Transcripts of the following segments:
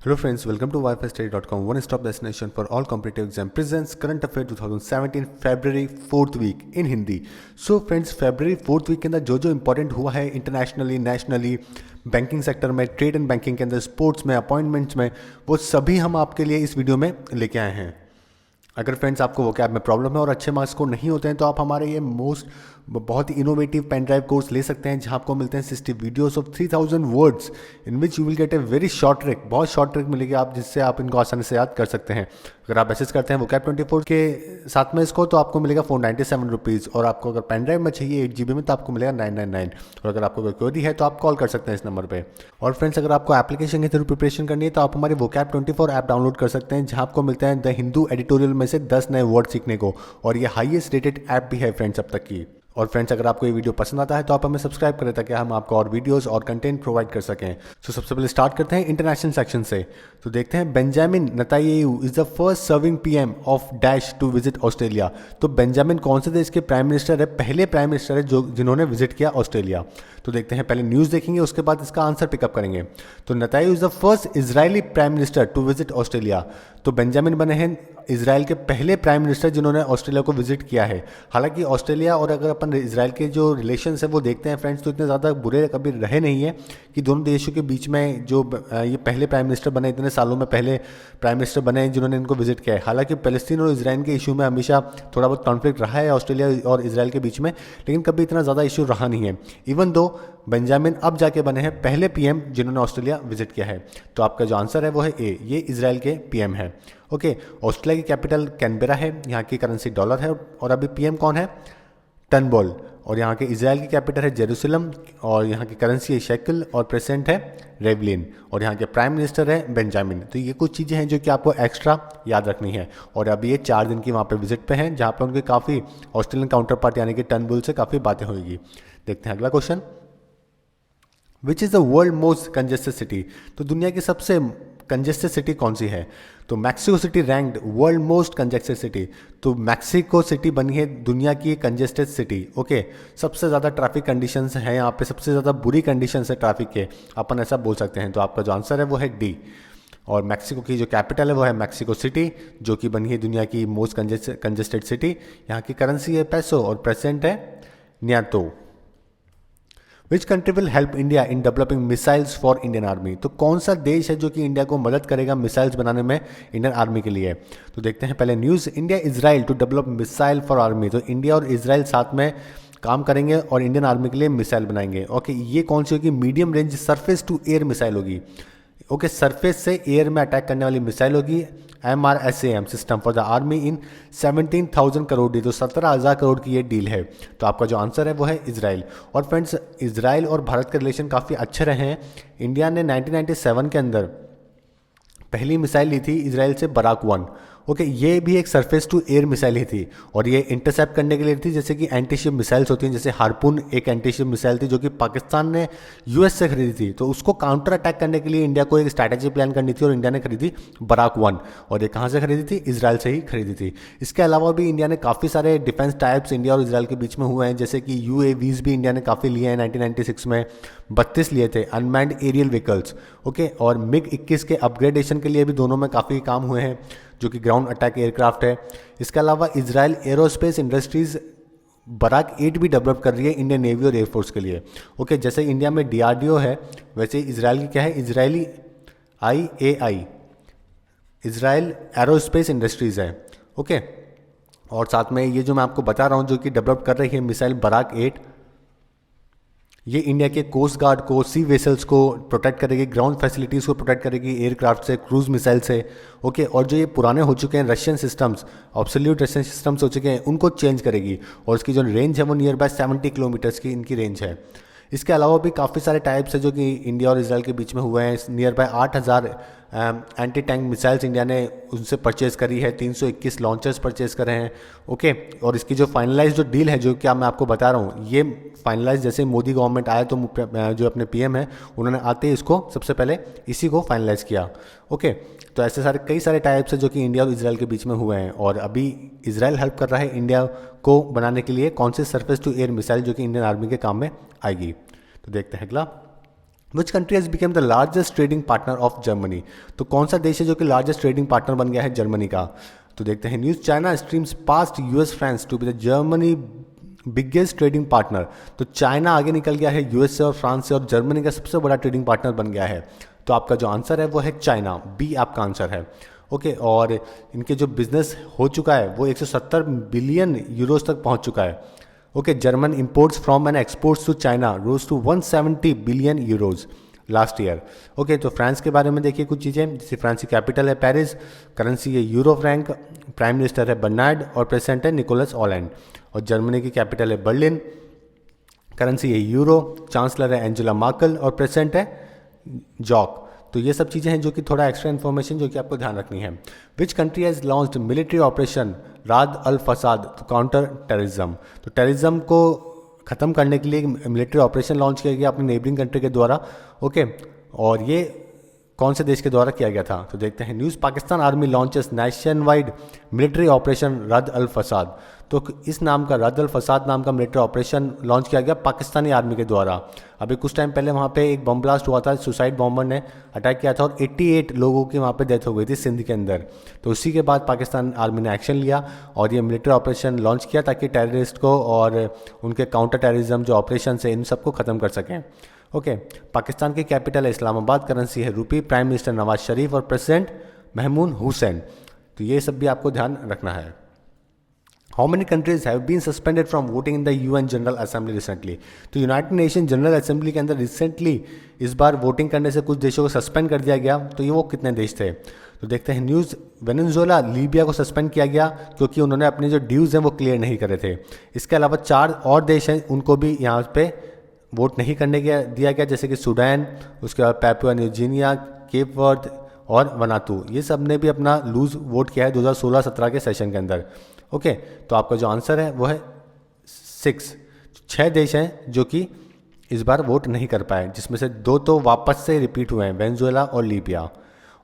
Hello friends, welcome to wifistudy.com, one stop destination for all competitive exam presents current affair 2017 February 4th week in Hindi. So friends, February 4th week के अंदर जो important हुआ है internationally, nationally, banking sector में, trade and banking के अंदर, sports में, appointments में, वो सभी हम आपके लिए इस वीडियो में लेके आए हैं। अगर फ्रेंड्स आपको वोकैब में प्रॉब्लम है और अच्छे मार्क्स को नहीं होते हैं तो आप हमारे ये बहुत ही इनोवेटिव पेन ड्राइव कोर्स ले सकते हैं, जहां आपको मिलते हैं 60 videos of 3000 words in which you will get a very short trick. बहुत शॉर्ट ट्रिक मिलेगी आप, जिससे आप इनको आसानी से याद कर सकते हैं। अगर आप मैसेज करते हैं वोकैब 24 के साथ में इसको, तो आपको मिलेगा 497 रुपीज़। और आपको अगर पेन ड्राइव में चाहिए 8 GB में, तो आपको मिलेगा 999। और अगर आपको कोई क्वेरी है तो आप कॉल कर सकते हैं इस नंबर पर। और फ्रेंड्स, अगर आपको एप्लीकेशन के थ्रू प्रिपरेशन करनी है तो आप हमारे वोकैब 24 ऐप डाउनलोड कर सकते हैं, जहां आपको मिलता है द हिंदू एडिटोरियल में से 10 नए वर्ड सीखने को। और ये हाईएस्ट रेटेड ऐप भी है फ्रेंड्स अब तक की। और फ्रेंड्स, अगर आपको ये वीडियो पसंद आता है तो आप हमें सब्सक्राइब करें, ताकि हम आपको और वीडियोस और कंटेंट प्रोवाइड कर सकें। तो सबसे पहले स्टार्ट करते हैं इंटरनेशनल सेक्शन से। तो देखते हैं, Benjamin Netanyahu is the first serving PM of dash to visit Australia. तो बेंजामिन कौन से देश के प्राइम मिनिस्टर है, पहले प्राइम मिनिस्टर है जिन्होंने विजिट किया ऑस्ट्रेलिया। तो देखते हैं, पहले न्यूज़ देखेंगे, उसके बाद इसका आंसर पिकअप करेंगे। तो Netanyahu is the first Israeli prime minister to visit Australia. तो बेंजामिन बने हैं इजराइल के पहले प्राइम मिनिस्टर जिन्होंने ऑस्ट्रेलिया को विजिट किया है। हालांकि ऑस्ट्रेलिया और अगर अपन इजराइल के जो रिलेशंस है वो देखते हैं फ्रेंड्स, तो इतने ज़्यादा बुरे कभी रहे नहीं है कि दोनों देशों के बीच में जो ये पहले प्राइम मिनिस्टर बने, इतने सालों में पहले प्राइम मिनिस्टर बने जिन्होंने इनको विजिट किया है। हालांकि पैलेस्टीन और इजराइल के इशू में हमेशा थोड़ा बहुत कॉन्फ्लिक्ट रहा है ऑस्ट्रेलिया और इजराइल के बीच में, लेकिन कभी इतना ज़्यादा इशू रहा नहीं है। इवन दो बेंजामिन अब जाके बने हैं पहले पीएम जिन्होंने ऑस्ट्रेलिया विजिट किया है। तो आपका जो आंसर है वो है ए, ये इजराइल के पीएम है। ओके, ऑस्ट्रेलिया की कैपिटल कैनबेरा है, यहाँ की करेंसी डॉलर है। और अभी पीएम कौन है? टर्नबुल। और यहाँ के इजराइल की कैपिटल है जेरूसलम, और यहाँ की करेंसी है शेकल, और प्रेसिडेंट है रेवलिन। और यहाँ के प्राइम मिनिस्टर है बेंजामिन। तो ये कुछ चीज़ें हैं जो कि आपको एक्स्ट्रा याद रखनी है। और अभी ये 4 दिन की वहाँ पे विजिट पे हैं, जहाँ पे उनके काफ़ी ऑस्ट्रेलियन काउंटर पार्ट यानी कि टर्नबुल से काफ़ी बातें होगी। देखते हैं अगला question. Which is the world most congested city. तो दुनिया की सबसे कंजेस्टेड सिटी कौन सी है? तो Mexico city ranked world most congested city. तो मैक्सिको सिटी बनी है दुनिया की कंजेस्टेड सिटी। ओके, सबसे ज़्यादा ट्रैफिक कंडीशंस हैं यहाँ पे, सबसे ज़्यादा बुरी कंडीशंस है ट्रैफिक के, अपन ऐसा बोल सकते हैं। तो आपका जो आंसर है वो है डी। और मैक्सिको की जो कैपिटल है वो है मैक्सिको सिटी, जो कि बनी है दुनिया की मोस्ट कंजेस्टेड सिटी। यहाँ की करेंसी है पैसो, और प्रेसिडेंट है न्यातो। विच country will help India in developing missiles for Indian army. तो कौन सा देश है जो कि इंडिया को मदद करेगा मिसाइल्स बनाने में इंडियन आर्मी के लिए? तो देखते हैं पहले news. India Israel to develop missile for army. तो इंडिया और इजराइल साथ में काम करेंगे और इंडियन आर्मी के लिए मिसाइल बनाएंगे। ओके, ये कौन सी होगी? Medium range surface to air missile होगी। ओके, सरफेस से एयर में अटैक करने वाली मिसाइल होगी। MRSAM system for the army in 17,000 crore deal. तो 17,000 करोड़ की ये डील है। तो आपका जो आंसर है वो है इजराइल। और फ्रेंड्स, इजराइल और भारत के रिलेशन काफ़ी अच्छे रहे हैं। इंडिया ने 1997 के अंदर पहली मिसाइल ली थी इजराइल से, बराक 1। ओके, ये भी एक सरफेस टू एयर मिसाइल ही थी, और ये इंटरसेप्ट करने के लिए थी, जैसे कि एंटी शिप मिसाइल्स होती हैं। जैसे हार्पून एक एंटी शिप मिसाइल थी जो कि पाकिस्तान ने यूएस से खरीदी थी। तो उसको काउंटर अटैक करने के लिए इंडिया को एक स्ट्रैटेजी प्लान करनी थी, और इंडिया ने खरीदी बराक 1। और ये कहाँ से खरीदी थी? इजराइल से ही खरीदी थी। इसके अलावा भी इंडिया ने काफ़ी सारे डिफेंस टाइप्स इंडिया और इजराइल के बीच में हुए हैं, जैसे कि UAVs भी इंडिया ने काफ़ी लिए हैं। 1996 में 32 लिए थे अनमैन्ड एरियल व्हीकल्स। ओके, और MiG-21 के अपग्रेडेशन के लिए भी दोनों में काफ़ी काम हुए हैं, जो कि ग्राउंड अटैक एयरक्राफ्ट है। इसके अलावा इजराइल एरोस्पेस इंडस्ट्रीज बराक 8 भी डेवलप कर रही है इंडियन नेवी और एयरफोर्स के लिए। ओके, जैसे इंडिया में DRDO है, वैसे इजराइल की क्या है? Israeli IAI, Israel aerospace industries है। ओके, और साथ में ये जो मैं आपको बता रहा हूँ जो कि डेवलप कर रही है मिसाइल बराक 8, ये इंडिया के कोस्ट गार्ड को, सी वेसल्स को प्रोटेक्ट करेगी, ग्राउंड फैसिलिटीज़ को प्रोटेक्ट करेगी, एयरक्राफ्ट से, क्रूज मिसाइल से। ओके, और जो ये पुराने हो चुके हैं Russian systems, absolute Russian systems हो चुके हैं, उनको चेंज करेगी। और इसकी जो रेंज है वो नियर बाय 70 किलोमीटर्स की इनकी रेंज है। इसके अलावा भी काफ़ी सारे टाइप्स है जो कि इंडिया और इजराइल के बीच में हुए हैं। Near by 8,000 anti tank missiles India ने उनसे परचेज़ करी है, 321 लॉन्चर्स परचेज़ करे हैं। ओके, और इसकी जो फाइनलाइज जो डील है, जो कि मैं आपको बता रहा हूँ, ये फाइनलाइज जैसे मोदी गवर्नमेंट आया तो जो अपने पीएम है उन्होंने आते ही इसको सबसे पहले इसी को फाइनलाइज किया। ओके, तो ऐसे सारे कई सारे टाइप्स है जो कि इंडिया और इजराइल के बीच में हुए हैं। और अभी इजराइल हेल्प कर रहा है इंडिया को बनाने के लिए कौन से सरफेस टू एयर मिसाइल, जो कि इंडियन आर्मी के काम में आएगी। तो देखते हैं अगला। Which country has become the largest trading partner of Germany. तो कौन सा देश है जो कि लार्जेस्ट ट्रेडिंग पार्टनर बन गया है जर्मनी का। तो देखते हैं news, China streams past US France to be the Germany biggest trading partner. तो चाइना आगे निकल गया है यूएस से और फ्रांस से और जर्मनी का सबसे बड़ा ट्रेडिंग पार्टनर बन गया है। तो आपका जो आंसर है वो है चाइना, बी आपका आंसर है। ओके, और इनके जो बिजनेस हो चुका है वो 170 बिलियन यूरोज तक पहुंच चुका है। Okay, German imports from and exports to China rose to 170 billion euros last year. Okay, तो फ्रांस के बारे में देखिए कुछ चीज़ें, जैसे फ्रांस की कैपिटल है पेरिस, करेंसी है यूरो फ्रैंक, प्राइम मिनिस्टर है बर्नार्ड और प्रेसिडेंट है निकोलस ऑलैंड। और जर्मनी की कैपिटल है बर्लिन, करेंसी है यूरो, चांसलर है एंजेला मार्कल और प्रेसिडेंट है जॉक। तो ये सब चीज़ें हैं जो कि थोड़ा एक्स्ट्रा इन्फॉर्मेशन जो कि आपको ध्यान रखनी है। Which country has launched military operation Radd ul Fasaad to counter terrorism. तो टेररिज्म को ख़त्म करने के लिए मिलिट्री ऑपरेशन लॉन्च किया गया अपने नेबरिंग कंट्री के द्वारा। ओके, और ये कौन से देश के द्वारा किया गया था। तो देखते हैं news, Pakistan army launches nation wide military operation रद अल फसाद। तो इस नाम का रद अल फसाद नाम का मिलिट्री ऑपरेशन लॉन्च किया गया पाकिस्तानी आर्मी के द्वारा। अभी कुछ टाइम पहले वहाँ पे एक बम ब्लास्ट हुआ था, सुसाइड बॉम्बर ने अटैक किया था और 88 लोगों की वहाँ पे डेथ हो गई थी सिंध के अंदर। तो उसी के बाद पाकिस्तान आर्मी ने एक्शन लिया और ये मिलिट्री ऑपरेशन लॉन्च किया ताकि टेररिस्ट को और उनके काउंटर टेररिज्म जो ऑपरेशन है इन सबको ख़त्म कर सकें। ओके, पाकिस्तान की कैपिटल है इस्लामाबाद, करेंसी है रुपी, प्राइम मिनिस्टर नवाज शरीफ और प्रेसिडेंट महमूद हुसैन। तो ये सब भी आपको ध्यान रखना है। How many countries have been suspended from voting in the UN General Assembly recently. तो यूनाइटेड नेशन जनरल असेंबली के अंदर रिसेंटली इस बार वोटिंग करने से कुछ देशों को सस्पेंड कर दिया गया। तो ये वो कितने देश थे। तो देखते हैं न्यूज़, वेनेजुएला, लीबिया को सस्पेंड किया गया क्योंकि उन्होंने अपने जो ड्यूज़ हैं वो क्लियर नहीं करे थे। इसके अलावा 4 और देश हैं उनको भी यहाँ पे वोट नहीं करने दिया गया, जैसे कि सूडान, उसके बाद पैपुआ न्यू गिनिया, केप वर्द और वनातू। ये सब ने भी अपना लूज वोट किया है 2016-17 के सेशन के अंदर। ओके, तो आपका जो आंसर है वो है 6 देश हैं जो कि इस बार वोट नहीं कर पाए, जिसमें से 2 तो वापस से रिपीट हुए हैं, वेनेजुएला और लीबिया।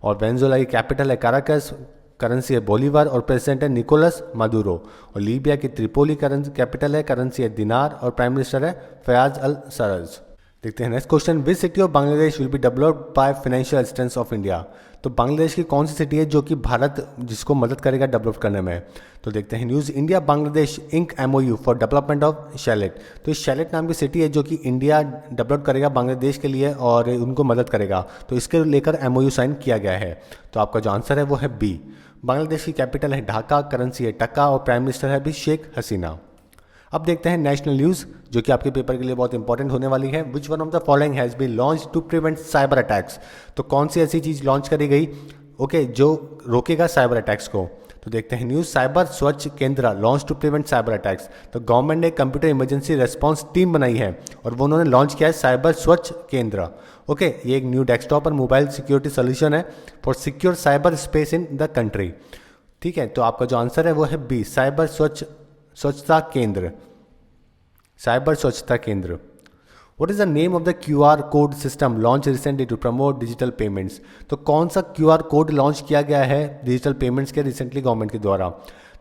और वेनेजुएला की कैपिटल है काराकस, करेंसी है बोलीवार और प्रेसिडेंट है निकोलस मादुरो। और लीबिया की त्रिपोली कैपिटल है, करेंसी है दिनार और प्राइम मिनिस्टर है फयाज अल सरज। देखते हैं next question, which city of Bangladesh will be developed by financial assistance of India. तो बांग्लादेश की कौन सी सिटी है जो कि भारत जिसको मदद करेगा डेवलप करने में। तो देखते हैं news, India Bangladesh ink MOU for development of शैलेट। तो इस शैलेट नाम की सिटी है जो कि इंडिया डेवलप करेगा बांग्लादेश के लिए और उनको मदद करेगा। तो इसके लेकर MOU साइन किया गया है। तो आपका जो आंसर है वो है बी। बांग्लादेश की कैपिटल है ढाका, करेंसी है टका और प्राइम मिनिस्टर है भी शेख हसीना। अब देखते हैं नेशनल न्यूज़ जो कि आपके पेपर के लिए बहुत इंपॉर्टेंट होने वाली है। Which one of the following has been launch to prevent cyber attacks. तो कौन सी ऐसी चीज़ लॉन्च करी गई ओके जो रोकेगा साइबर अटैक्स को। तो देखते हैं news, cyber Swachh Kendra launch to prevent cyber attacks. तो गवर्नमेंट ने कंप्यूटर इमरजेंसी रेस्पॉन्स टीम बनाई है और वो उन्होंने लॉन्च किया है साइबर स्वच्छ केंद्र। ओके, ये एक न्यू डेस्कटॉप और मोबाइल सिक्योरिटी सोल्यूशन है for secure cyber space in the country. ठीक है, तो आपका जो आंसर है वो है बी, साइबर स्वच्छता केंद्र, साइबर स्वच्छता केंद्र। What is the name of the QR code system launched recently to promote digital payments? तो कौन सा QR कोड लॉन्च किया गया है डिजिटल पेमेंट्स के रिसेंटली गवर्नमेंट के द्वारा।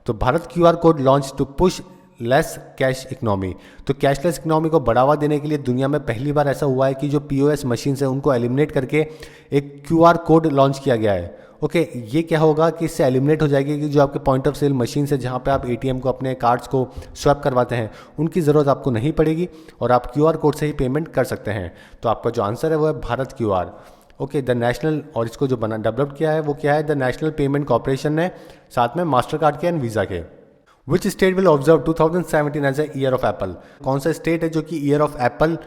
तो Bharat QR code launch to push less cash economy. तो कैशलेस इकोनॉमी को बढ़ावा देने के लिए दुनिया में पहली बार ऐसा हुआ है कि जो POS मशीन है उनको एलिमिनेट करके एक QR कोड लॉन्च किया गया है। ओके, ये क्या होगा कि इससे एलिमिनेट हो जाएगी कि जो आपके पॉइंट ऑफ सेल मशीन से जहाँ पे आप ATM को अपने कार्ड्स को स्वैप करवाते हैं उनकी ज़रूरत आपको नहीं पड़ेगी और आप QR कोड से ही पेमेंट कर सकते हैं। तो आपका जो आंसर है वो है Bharat QR। Okay, the national, और इसको जो डेवलप किया है वो क्या है, द नेशनल पेमेंट कॉर्पोरेशन ने, साथ में मास्टर कार्ड के एंड वीज़ा के। Which state will observe 2017 as a year of apple. कौन सा स्टेट है जो कि ईयर ऑफ एप्पल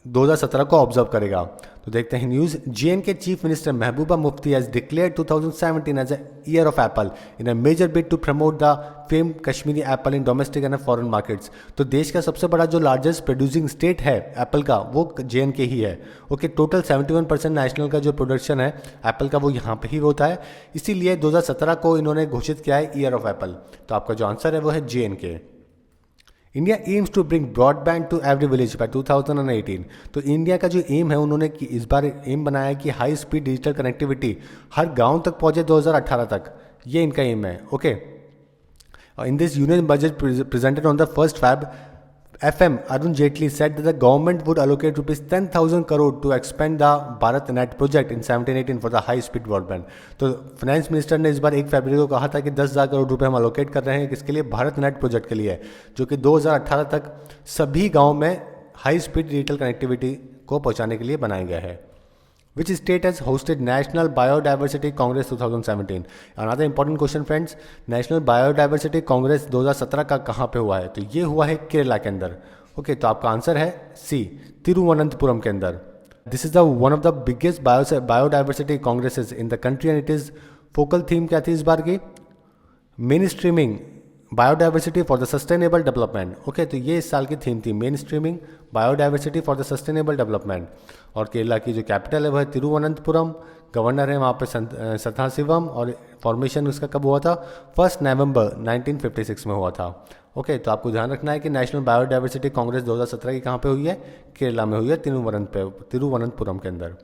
2017 को ऑब्जर्व करेगा। तो देखते हैं news, JNK chief minister Mehbooba Mufti has declared 2017 as a year of apple in a major bid to promote the fame Kashmiri apple in domestic and foreign markets. तो देश का सबसे बड़ा जो लार्जेस्ट प्रोड्यूसिंग स्टेट है एप्पल का वो JNK ही है। ओके, टोटल 71% नेशनल का जो प्रोडक्शन है एप्पल का वो यहाँ पे ही होता है, इसीलिए 2017 को इन्होंने घोषित किया है ईयर ऑफ एप्पल। तो आपका जो आंसर है वो है JNK। India aims to bring broadband to every village by 2018। तो इंडिया का जो एम है उन्होंने इस बार एम बनाया है कि हाई स्पीड डिजिटल कनेक्टिविटी हर गांव तक पहुंचे 2018 तक, ये इनका एम है। Okay, in this union budget presented on the 1st Feb FM Arun Jaitley said that the government would allocate rupees 10,000 crore to expand the BharatNet project in 17-18 for the high speed broadband. तो finance minister ने इस बार 1 फरवरी को कहा था कि 10,000 करोड़ रुपए हम allocate कर रहे हैं किसके लिए, भारतनेट प्रोजेक्ट के लिए, जो कि 2018 तक सभी गाँव में हाई स्पीड डिजिटल कनेक्टिविटी को पहुँचाने के लिए बनाया गया है. Which state has hosted National Biodiversity Congress 2017? Another important question friends, National Biodiversity Congress 2017 का कहाँ पे हुआ है? तो ये हुआ है केरला के अंदर. ओके, तो आपका आंसर है सी, तिरुवनंतपुरम के अंदर. This is the one of the biggest biodiversity congresses in the country and it is focal theme क्या थी इस बार की, mainstreaming biodiversity for the sustainable development. Okay, तो ये इस साल की थीम थी, mainstreaming biodiversity for the sustainable development. और केरला की जो कैपिटल है वह है तिरुवनंतपुरम. गवर्नर है वहाँ पे सथाशिवम और फॉर्मेशन उसका कब हुआ था, 1 नवंबर 1956 में हुआ था. ओके, तो आपको ध्यान रखना है कि नेशनल बायोडाइवर्सिटी कांग्रेस 2017 की कहाँ पे हुई है, केरला में हुई है, तिरुवनंतपुरम के अंदर.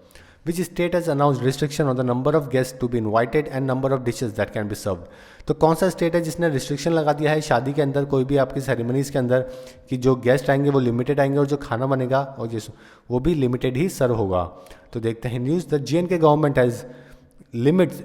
Which state has announced restriction on the number of guests to be invited and number of dishes that can be served? तो कौन सा स्टेट है जिसने रिस्ट्रिक्शन लगा दिया है शादी के अंदर, कोई भी आपकी सेरेमनीज के अंदर, कि जो गेस्ट आएंगे वो लिमिटेड आएंगे और जो खाना बनेगा और जिस वो भी लिमिटेड ही सर्व होगा. तो देखते हैं news. The JNK government has limits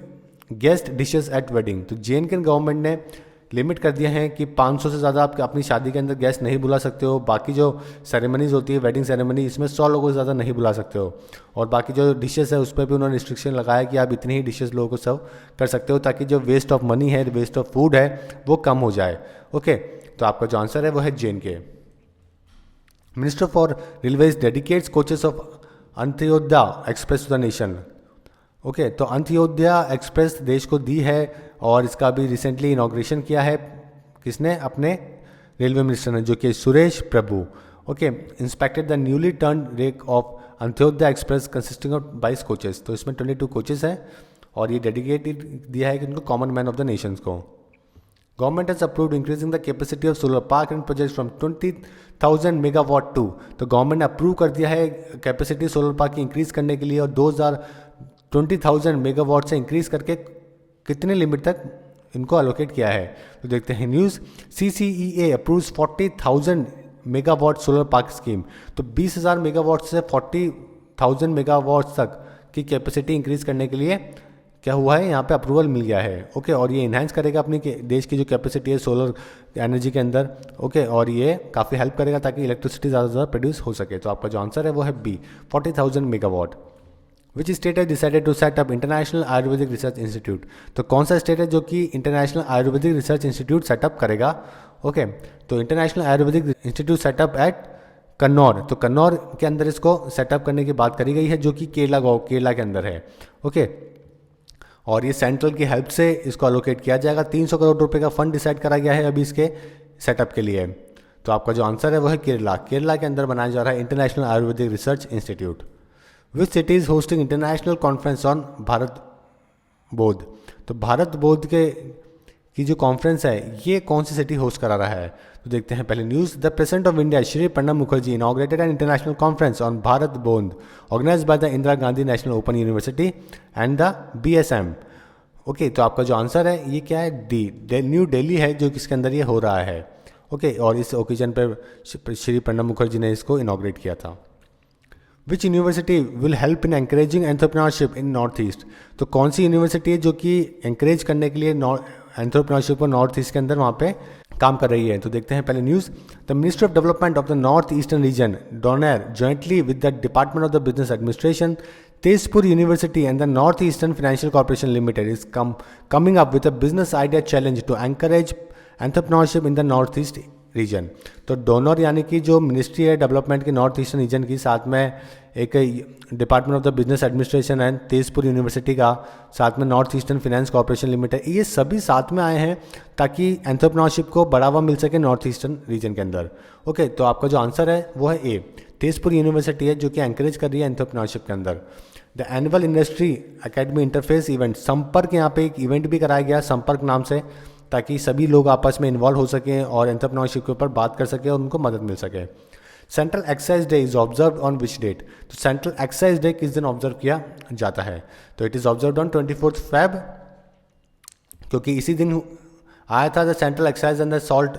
guest dishes at wedding. तो JNK गवर्नमेंट ने लिमिट कर दिया है कि 500 से ज़्यादा आप अपनी शादी के अंदर गेस्ट नहीं बुला सकते हो. बाकी जो सेरेमनीज होती है वेडिंग सेरेमनी, इसमें 100 लोगों से ज़्यादा नहीं बुला सकते हो. और बाकी जो डिशेस है उस पर भी उन्होंने रिस्ट्रिक्शन लगाया कि आप इतनी ही डिशेस लोगों को सर्व कर सकते हो, ताकि जो वेस्ट ऑफ मनी है, वेस्ट ऑफ फूड है, वो कम हो जाए. ओके, तो आपका जो आंसर है वो है JNK. Minister for railways dedicates coaches of Antyodaya express to the nation. Okay, तो अंत्योदय एक्सप्रेस देश को दी है और इसका भी रिसेंटली इनॉग्रेशन किया है किसने, अपने रेलवे मिनिस्टर ने, जो कि Suresh Prabhu. Okay, inspected the newly turned rake of Antyodaya express consisting of 22 coaches. तो इसमें 22 कोचेस हैं और ये डेडिकेटेड दिया है कि उनको common man of the nations को. Government has approved increasing the capacity of solar park and project from 20,000 megawatt to. तो गवर्नमेंट ने अप्रूव कर दिया है कैपेसिटी सोलर पार्क की इंक्रीज करने के लिए और 20,000 मेगावाट से इंक्रीज करके कितने लिमिट तक इनको अलोकेट किया है. तो देखते हैं news. CCEA approves 40,000 megawatt solar park scheme. तो 20,000 मेगावाट से 40,000 मेगावाट तक की कैपेसिटी इंक्रीज करने के लिए क्या हुआ है, यहाँ पे अप्रूवल मिल गया है. ओके, और ये इन्हांस करेगा अपनी देश की जो कैपेसिटी है सोलर एनर्जी के अंदर. ओके, और ये काफ़ी हेल्प करेगा ताकि इलेक्ट्रिसिटी ज़्यादा से ज़्यादा प्रोड्यूस हो सके. तो आपका जो आंसर है वो है B, 40,000 मेगावाट. विच स्टेट है decided to set up international Ayurvedic research institute. तो कौन सा स्टेट है जो कि international Ayurvedic research institute setup करेगा. ओके, तो international Ayurvedic institute setup at Kannur. तो कन्नौर के अंदर इसको सेटअप करने की बात करी गई है, जो कि केरला के अंदर है. ओके, और ये सेंट्रल की हेल्प से इसको अलोकेट किया जाएगा. 300 करोड़ रुपए का फंड डिसाइड करा गया है अभी इसके सेटअप के लिए. तो आपका जो आंसर है वो है केरला. केरला के अंदर बनाया जा रहा है international Ayurvedic research institute. Which city is hosting international conference on Bharat बोध. तो भारत बोध की जो कॉन्फ्रेंस है ये कौन सी सिटी होस्ट करा रहा है. तो देखते हैं पहले news. The president of India Shri Pranab Mukherjee inaugurated an international conference on Bharat Bodh organized by the Indira Gandhi national open university and the BSM. Okay, तो आपका जो आंसर है ये क्या है, डी, न्यू दिल्ली है जो किसके अंदर ये हो रहा है. ओके, और इस ओकेजन पर श्री प्रणब मुखर्जी ने इसको इनॉग्रेट किया था. Which university will help in encouraging entrepreneurship in north east. तो कौन सी यूनिवर्सिटी है जो कि एंकरेज करने के लिए एंटरप्रेन्योरशिप को नॉर्थ ईस्ट के अंदर वहाँ पे काम कर रही है. तो देखते हैं पहले news. The ministry of development of the north eastern region DoNER jointly with the department of the business administration Tezpur university and the north eastern financial corporation limited is coming up with a business idea challenge to encourage entrepreneurship in the north east region. तो donor यानी कि जो ministry है development की north eastern reason की, साथ में एक department of the business administration है तेजपुर यूनिवर्सिटी का, साथ में north eastern finance corporation limited, ये सभी साथ में आए हैं ताकि एंटरप्रेन्योरशिप को बढ़ावा मिल सके नॉर्थ ईस्टर्न रीजन के अंदर. ओके, तो आपका जो आंसर है वो है ए, तेजपुर यूनिवर्सिटी है जो कि एंकरेज कर रही है एंटरप्रेन्योरशिप के अंदर. The annual industry academy interface event संपर्क, यहाँ पे एक इवेंट भी कराया गया संपर्क नाम से, ताकि सभी लोग आपस में इन्वॉल्व हो सकें और एंटरप्रेन्योरशिप के ऊपर बात कर सकें और उनको मदद मिल सके. Central excise day is observe on which date. तो सेंट्रल एक्साइज डे किस दिन ऑब्जर्व किया जाता है. तो it is observe on 24 Feb, क्योंकि इसी दिन आया था the central excise and the salt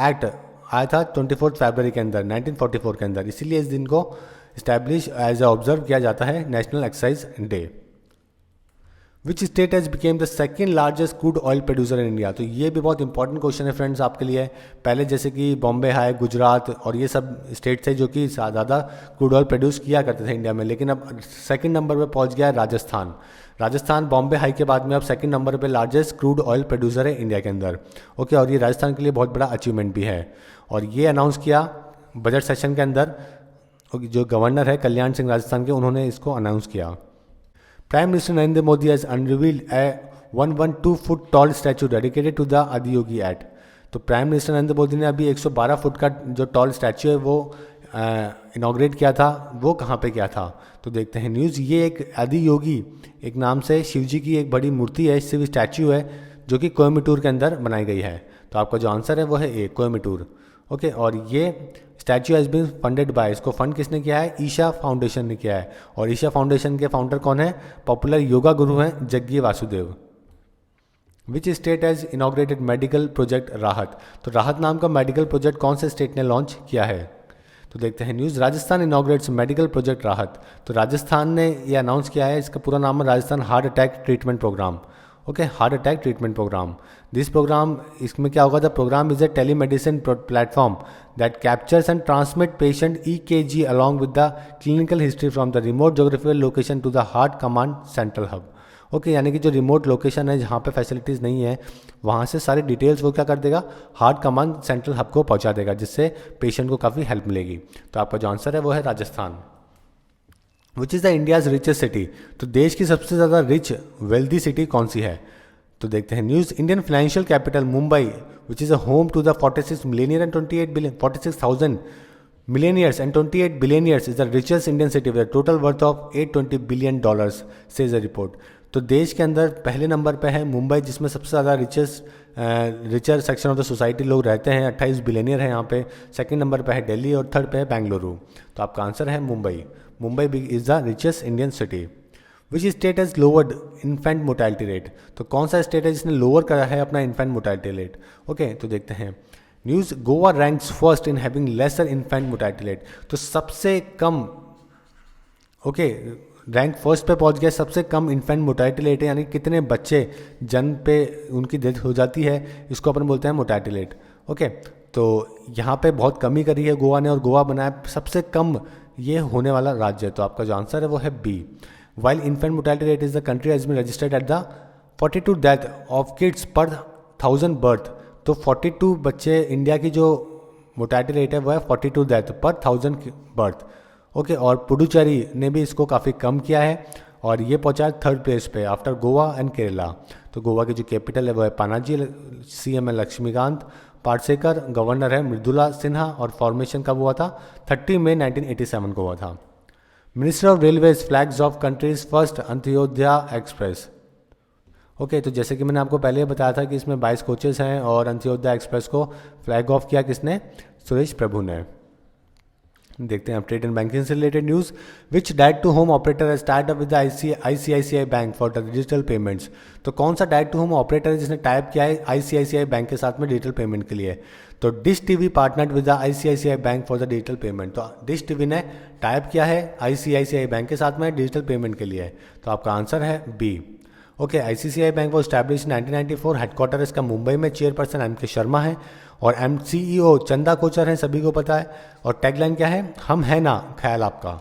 act आया था 24 फरवरी के अंदर 1944 के अंदर, इसीलिए इस दिन को इस्टेब्लिश एज ऑब्जर्व किया जाता है national exercise day. Which state has became the second largest crude oil producer in India. तो ये भी बहुत इंपॉर्टेंट क्वेश्चन है फ्रेंड्स आपके लिए। पहले जैसे कि बॉम्बे है, गुजरात और ये सब स्टेट थे जो कि ज़्यादा क्रूड ऑयल प्रोड्यूस किया करते थे इंडिया में, लेकिन अब सेकंड नंबर पे पहुंच गया है राजस्थान। राजस्थान बॉम्बे हाई के बाद में अब सेकंड नंबर पे लार्जेस्ट क्रूड ऑयल प्रोड्यूसर है इंडिया के अंदर। ओके, और ये राजस्थान के लिए बहुत बड़ा अचीवमेंट भी है, और ये अनाउंस किया बजट सेशन के अंदर। जो गवर्नर है कल्याण सिंह राजस्थान के, उन्होंने इसको अनाउंस किया। Prime Minister Narendra Modi has unveiled a 112 foot tall statue dedicated to the Adiyogi Act। तो प्राइम मिनिस्टर नरेंद्र मोदी ने अभी 112 फुट का जो टॉल स्टैचू है वो इनॉग्रेट किया था। वो कहाँ पे किया था तो देखते हैं न्यूज़। ये एक आदियोगी एक नाम से शिव जी की एक बड़ी मूर्ति है, इससे भी स्टैचू है जो कि कोयम्बटूर के अंदर बनाई गई है। तो आपका जो आंसर है वो है ए, कोयम्बटूर। ओके, और ये statue has been funded by, इसको फंड किसने किया है? ईशा फाउंडेशन ने किया है। और ईशा फाउंडेशन के फाउंडर कौन है? पॉपुलर योगा गुरु हैं Jaggi Vasudev. Which state has inaugurated medical project राहत। तो राहत नाम का मेडिकल प्रोजेक्ट कौन से स्टेट ने लॉन्च किया है तो देखते हैं news. Rajasthan inaugurates medical project राहत। तो राजस्थान ने ये अनाउंस किया है, इसका पूरा नाम है Rajasthan heart attack treatment program. Okay, heart attack treatment program. This program, इसमें क्या होगा? The program is a telemedicine platform that captures and transmit patient EKG along with the clinical history from the remote geographical location to the heart command central hub. Okay, यानी कि जो remote location है जहाँ पे facilities नहीं है, वहाँ से सारी डिटेल्स वो क्या कर देगा? हार्ट कमांड सेंट्रल हब को पहुँचा देगा, जिससे पेशेंट को काफ़ी हेल्प मिलेगी। तो आपका जो आंसर है वो है Rajasthan. Which is the India's richest city. तो देश की सबसे ज़्यादा रिच वेल्दी सिटी कौन सी है तो देखते हैं news. Indian financial capital Mumbai which is a home to the 46 millionaire and 28 billion 46,000 millionaires and 28 billionaires is the richest Indian city with a total worth of $820 billion says a report। तो देश के अंदर पहले नंबर पे है मुंबई, जिसमें सबसे ज़्यादा richer section of the society लोग रहते हैं, 28 बिलियनियर है यहाँ पे। सेकंड नंबर पे है दिल्ली और थर्ड पे है बेंगलुरु। तो आपका आंसर है Mumbai. Mumbai is the richest Indian city. Which state has lowered infant mortality rate. तो कौन सा स्टेट है जिसने लोअर करा है अपना इन्फेंट मोर्टैलिटी रेट? ओके, तो देखते हैं news. Goa ranks first in having laser infant mortality rate. तो सबसे कम, ओके, रैंक फर्स्ट पे पहुंच गया, सबसे कम इन्फेंट मोर्टैलिटी रेट है, यानी कितने बच्चे जन्म पे उनकी डेथ हो जाती है, इसको अपन बोलते हैं मोर्टैलिटी रेट। ओके, तो यहाँ पे बहुत कमी करी है गोवा ने, और गोवा बनाया सबसे कम ये होने वाला राज्य है। तो आपका जो आंसर है वो है B. While infant mortality rate is the country has been registered at the 42 death of kids per 1000 birth. तो 42 बच्चे, इंडिया की जो मोर्टैलिटी रेट है वो है 42 डेथ पर 1000 बर्थ। ओके, और पुडुचेरी ने भी इसको काफ़ी कम किया है, और ये पहुंचा है थर्ड प्लेस पे आफ्टर गोवा एंड केरला। तो गोवा की जो कैपिटल है वो है पनाजी, CM है लक्ष्मीकांत पार्सेकर, गवर्नर है मृदुला सिन्हा, और फॉर्मेशन कब हुआ था? 30 मई 1987 को हुआ था। Minister of railways flags of countries first Antyodaya express. Okay, तो जैसे कि मैंने आपको पहले बताया था कि इसमें 22 कोचेस हैं, और अंत्योदया एक्सप्रेस को फ्लैग ऑफ किया किसने? सुरेश प्रभु ने। देखते हैं ट्रेड एंड बैंकिंग से related news. Which direct to home operator has tied up with ICICI bank for the digital payments. तो कौन सा डायरेक्ट टू होम ऑपरेटर है जिसने टाइप किया है ICICI बैंक के साथ में डिजिटल पेमेंट के लिए? तो dish TV partnered with the ICICI bank for the digital payment. तो डिश टीवी ने टाइप किया है ICICI बैंक के साथ में डिजिटल पेमेंट के लिए। तो आपका आंसर है बी। ओके, ICICI बैंक वो स्टैब्लिश 1994, हेडक्वार्टर इसका मुंबई में, चेयरपर्सन MK शर्मा है, और CEO चंदा कोचर हैं, सभी को पता है। और टैगलाइन क्या है? हम है ना, ख्याल आपका।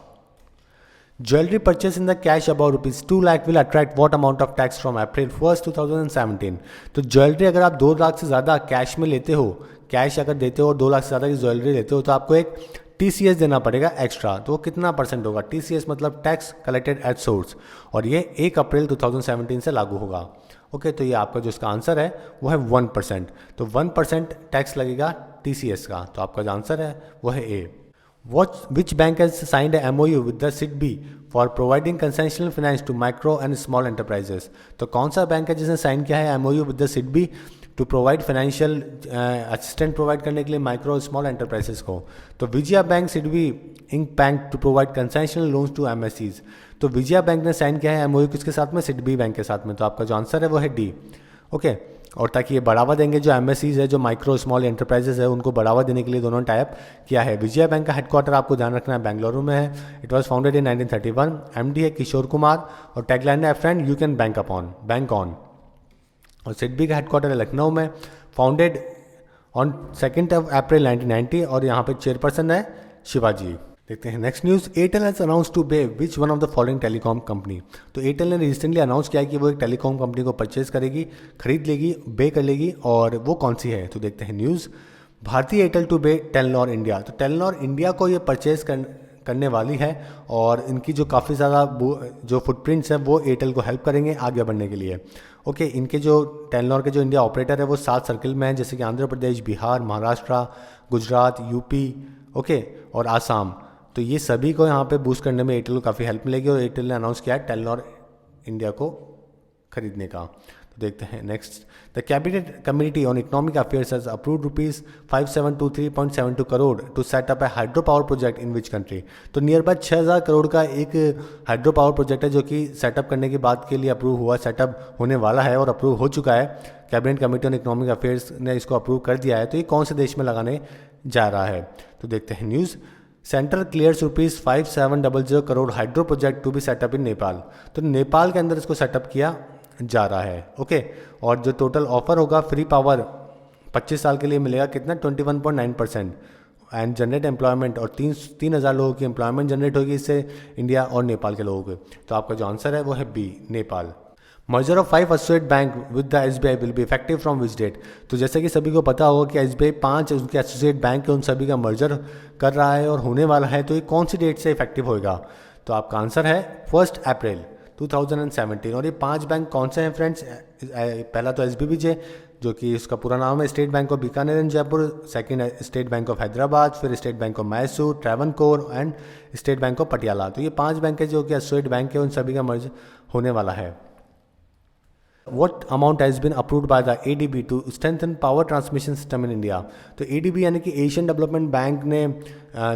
Jewellery purchase in the cash about ₹2 lakh will attract what amount of tax from April 1, 2017। तो ज्वेलरी अगर आप 2 लाख से ज़्यादा कैश में लेते हो, कैश अगर देते हो और 2 लाख से ज़्यादा की ज्वेलरी लेते हो, तो आपको एक TCS देना पड़ेगा एक्स्ट्रा। तो वो कितना % होगा? TCS मतलब टैक्स कलेक्टेड एट सोर्स, और ये 1 अप्रैल 2017 से लागू होगा। ओके, तो ये आपका जो इसका आंसर है वो है 1%। तो 1% टैक्स लगेगा TCS का। तो आपका जो आंसर है वो है A. Which bank has signed a MOU with the SIDBI for providing concessional finance to micro and small enterprises. तो कौन सा बैंक है जिसने साइन किया है MOU with the SIDBI to provide financial assistant provide करने के लिए माइक्रो और स्मॉल एंटरप्राइजेस को? तो Vijaya Bank SIDBI ink bank to provide concessional loans to MSEs। तो विजया बैंक ने साइन किया है MOU किसके साथ में? SIDBI बैंक के साथ में। तो आपका जो आंसर है वो है डी। ओके, और ताकि ये बढ़ावा देंगे जो एमएससीज है, जो माइक्रो स्मॉल एंटरप्राइजेस है, उनको बढ़ावा देने के लिए दोनों टाइप किया है। विजया बैंक का हेडक्वार्टर आपको ध्यान रखना है बेंगलुरु में है। It was founded in 1931। MD है किशोर कुमार और टैगलाइन है friend you can bank on. और सिडबी का हेडक्वार्टर है लखनऊ में, फाउंडेड ऑन 2 अप्रैल 1990 और यहाँ पे चेयरपर्सन है शिवाजी। देखते हैं next news. Airtel has announce to buy which one of the following telecom company. तो एयरटेल ने रिसेंटली अनाउंस किया है कि वो एक टेलीकॉम कंपनी को परचेज करेगी, खरीद लेगी, बे कर लेगी, और वो कौन सी है। तो देखते हैं news. Bharti Airtel to buy Telenor India. तो टेलीनॉर इंडिया को ये परचेज करने वाली है और इनकी जो काफ़ी ज़्यादा जो फुटप्रिंट्स हैं वो एयरटेल को हेल्प करेंगे आगे बढ़ने के लिए। ओके, इनके जो टेलीनॉर के जो इंडिया ऑपरेटर है वो 7 सर्किल में हैं, जैसे कि आंध्र प्रदेश, बिहार, महाराष्ट्र, गुजरात, यूपी, ओके, और आसाम। तो ये सभी को यहाँ पे बूस्ट करने में एयरटेल को काफ़ी हेल्प मिलेगी और एयरटेल ने अनाउंस किया है टेलीनॉर इंडिया को खरीदने का। तो देखते हैं next. The cabinet committee on economic affairs has approved ₹5723.72 crore to set up a hydro power project in which country. तो नियर बाय 6,000 करोड़ का एक हाइड्रो पावर प्रोजेक्ट है जो कि सेटअप करने की बात के लिए अप्रूव हुआ, सेटअप होने वाला है और अप्रूव हो चुका है। Cabinet committee on economic affairs ने इसको अप्रूव कर दिया है। तो ये कौन से देश में लगाने जा रहा है। तो देखते हैं news. Centre clears ₹5700 crore hydro project to be setup in Nepal. तो नेपाल के अंदर इसको सेटअप किया जा रहा है। ओके, और जो टोटल ऑफर होगा फ्री पावर 25 साल के लिए मिलेगा कितना, 21.9%, एंड जनरेट एम्प्लॉयमेंट, और 3,000 लोगों की एम्प्लॉयमेंट जनरेट होगी इससे इंडिया और नेपाल के लोगों के। तो आपका जो आंसर है वो है B, Nepal. Merger of 5 associate bank with the SBI will be effective from which date. तो जैसे कि सभी को पता होगा कि एसबीआई 5 उनके एसोसिएट बैंक है, उन सभी का मर्जर कर रहा है और होने वाला है। तो ये कौन सी डेट से इफेक्टिव होएगा। तो आपका आंसर है 1 अप्रैल 2017। और ये 5 बैंक कौन से हैं फ्रेंड्स। पहला तो एसबीबीजे जो कि इसका पूरा नाम है state bank of Bikaner and Jaipur, second है स्टेट बैंक ऑफ हैदराबाद, फिर state bank of Mysore, Travancore and state bank of Patiala. तो ये 5 बैंक है जो कि एसोसिएट बैंक है, उन सभी का मर्ज होने वाला है। What amount has been approved by the ADB to strengthen power transmission system in India। तो ADB यानी कि एशियन डेवलपमेंट बैंक ने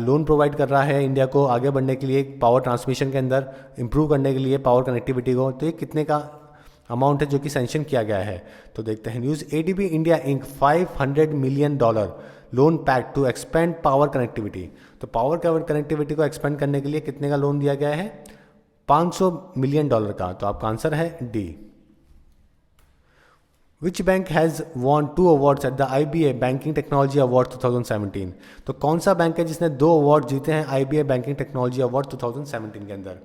लोन प्रोवाइड कर रहा है इंडिया को आगे बढ़ने के लिए, पावर ट्रांसमिशन के अंदर इंप्रूव करने के लिए पावर कनेक्टिविटी को। तो ये कितने का अमाउंट है जो कि सैंक्शन किया गया है। तो देखते हैं news. ADB India ink $500 million loan pack to expand power connectivity. तो पावर कनेक्टिविटी को एक्सपेंड करने के लिए कितने का लोन दिया गया है, $500 मिलियन का। तो आपका आंसर है D. Which bank has won 2 awards at the IBA Banking Technology Award 2017। तो कौन सा बैंक है जिसने 2 अवार्ड जीते हैं IBA Banking Technology Award 2017 के अंदर।